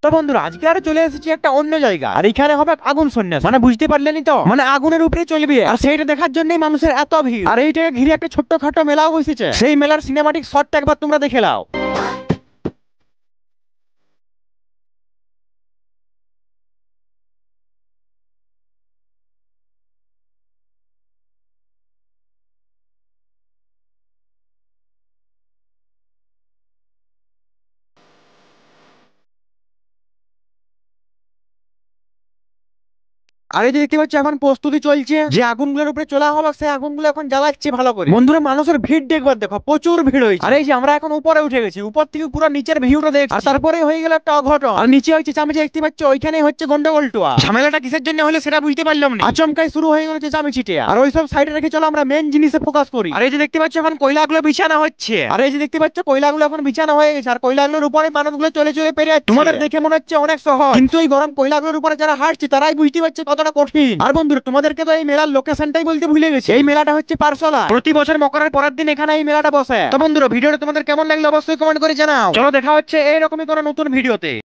তো বন্ধুরা আজকে আর চলে এসেছি একটা অন্য জায়গা, আর এখানে হবে আগুন সন্ন্যাস, মানে বুঝতে পারলেনি তো, মানে আগুনের উপরে চলবে। আর সেইটা দেখার জন্যই মানুষের এত ভিড়। আর এইটাকে ঘিরে একটা ছোট্টখাটো মেলাও বসেছে, সেই মেলার সিনেমাটিক শটটা একবার তোমরা দেখে নাও। আর এই যে দেখতে পাচ্ছি এখন প্রস্তুতি চলছে, যে আগুনগুলোর উপরে চলা হবে সেই আগুনগুলো এখন জ্বালাচ্ছে ভালো করে। বন্ধুরা মানুষের ভিড় দেখবার দেখো, প্রচুর ভিড় হয়েছে। আর এই যে আমরা এখন উপরে উঠে গেছি, উপর থেকে পুরো নিচের ভিউটা দেখছি। আর তারপরে হয়ে গেল একটা অঘটন, আর নিচে হচ্ছে চামিচি দেখতে পাচ্ছ, ওইখানে হচ্ছে গন্ডগোলটা। ঝামেলাটা কিসের জন্য হলো সেটা বুঝতে পারলাম না, আচমকাই শুরু হয়ে গেল চামিচিটে। আর ওইসব সাইডে রেখে চলো আমরা মেন জিনিসে ফোকাস করি। আর এই যে দেখতে পাচ্ছ এখন কয়লাগুলো বিছানা হচ্ছে, আর এই যে দেখতে পাচ্ছ কয়লাগুলো এখন বিছানা হয়ে গেছে, আর কয়লাগুলোর উপরে মানুষগুলো চলে চলে পেরে যাচ্ছে। তোমাদের দেখে মনে হচ্ছে অনেক সহজ, কিন্তু এই গরম কয়লাগুলোর উপরে যারা হাঁটছে তারাই বুঝতে পারছে কতটা কঠিন। আর বন্ধুরা তোমাদেরকে তো এই মেলার লোকেশনটাই বলতে ভুলে গেছি, এই মেলাটা হচ্ছে পারসোলা। প্রতি বছর মকরের পরের দিন এখানে এই মেলাটা বসে। তো বন্ধুরা ভিডিওটা তোমাদের কেমন লাগলো অবশ্যই কমেন্ট করে জানাও। চলো দেখা হচ্ছে এইরকমই কোনো নতুন ভিডিওতে।